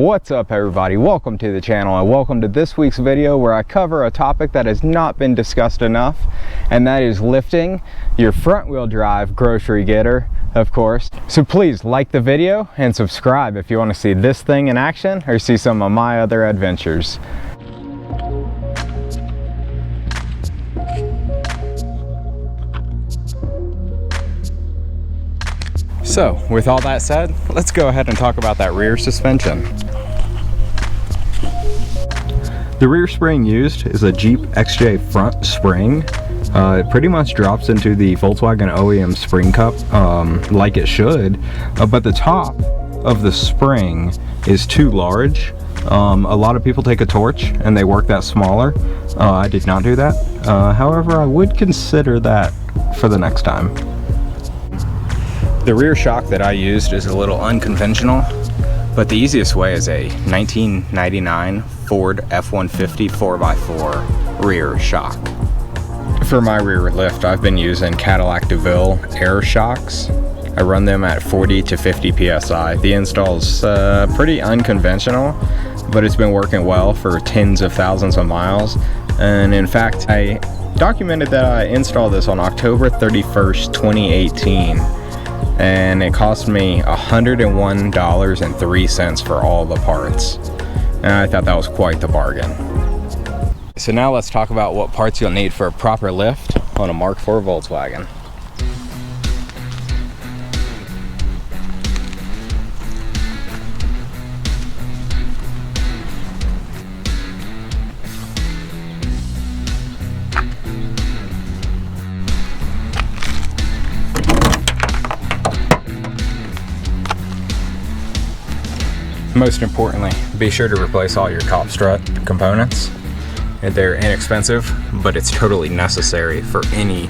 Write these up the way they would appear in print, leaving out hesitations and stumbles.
What's up everybody, welcome to the channel and welcome to this week's video where I cover a topic that has not been discussed enough, and that is lifting your front wheel drive grocery getter, of course. So please like the video and subscribe if you want to see this thing in action or see some of my other adventures. So, with all that said, let's go ahead and talk about that rear suspension. The rear spring used is a Jeep XJ front spring. It pretty much drops into the Volkswagen OEM spring cup like it should, but the top of the spring is too large. A lot of people take a torch and they work that smaller. I did not do that. However, I would consider that for the next time. The rear shock that I used is a little unconventional, but the easiest way is a 1999 Ford F-150 4x4 rear shock. For my rear lift, I've been using Cadillac DeVille air shocks. I run them at 40 to 50 psi. The install's pretty unconventional, but it's been working well for tens of thousands of miles. And in fact, I documented that I installed this on October 31st, 2018. And it cost me $101.03 for all the parts. And I thought that was quite the bargain. So now let's talk about what parts you'll need for a proper lift on a Mark IV Volkswagen. Most importantly, be sure to replace all your top strut components. They're inexpensive, but it's totally necessary for any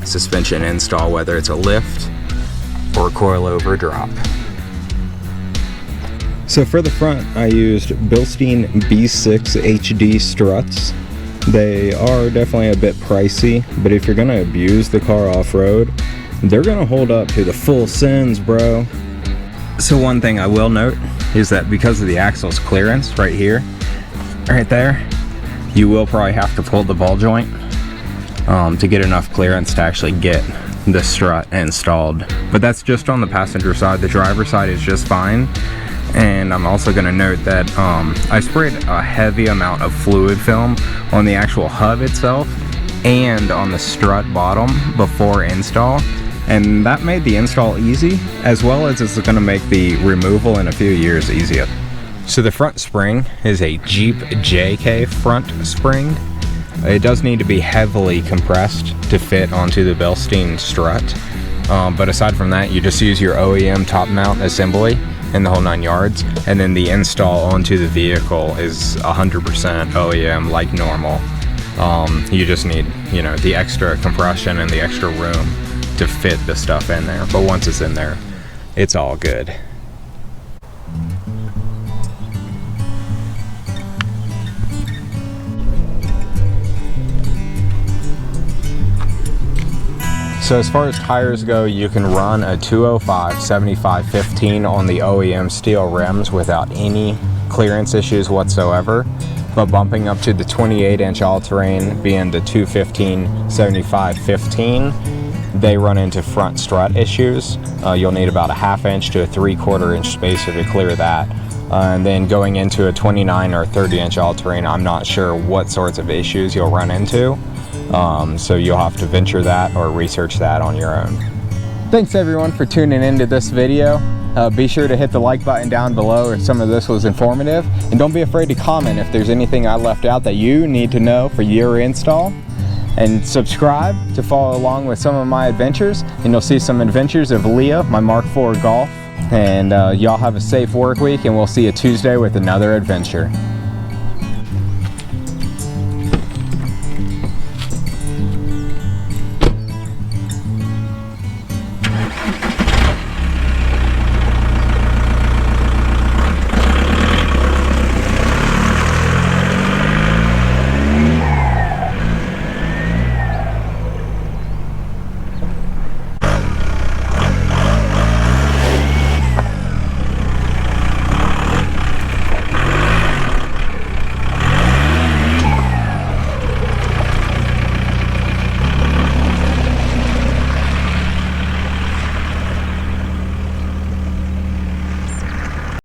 suspension install, whether it's a lift or a coilover drop. So for the front, I used Bilstein B6 HD struts. They are definitely a bit pricey, but if you're gonna abuse the car off-road, they're gonna hold up to the full sends, bro. So one thing I will note is that because of the axle's clearance right here, right there, you will probably have to pull the ball joint to get enough clearance to actually get the strut installed. But that's just on the passenger side. The driver's side is just fine. And I'm also going to note that I sprayed a heavy amount of fluid film on the actual hub itself and on the strut bottom before install. And that made the install easy, as well as it's going to make the removal in a few years easier. So the front spring is a Jeep JK front spring. It does need to be heavily compressed to fit onto the Bilstein strut. But aside from that, you just use your OEM top mount assembly in the whole 9 yards. And then the install onto the vehicle is 100% OEM like normal. You just need, you know, the extra compression and the extra room to fit the stuff in there, but once it's in there, it's all good. So as far as tires go, you can run a 205 75/15 on the OEM steel rims without any clearance issues whatsoever, but bumping up to the 28-inch all-terrain being the 215 75/15, they run into front strut issues. You'll need about a 1/2 inch to a 3/4 inch spacer to clear that. And then going into a 29 or 30-inch all-terrain, I'm not sure what sorts of issues you'll run into. So you'll have to venture that or research that on your own. Thanks everyone for tuning into this video. Be sure to hit the like button down below if some of this was informative. And don't be afraid to comment if there's anything I left out that you need to know for your install. And subscribe to follow along with some of my adventures, and you'll see some adventures of Leah, my Mark IV Golf. And y'all have a safe work week, and we'll see you Tuesday with another adventure.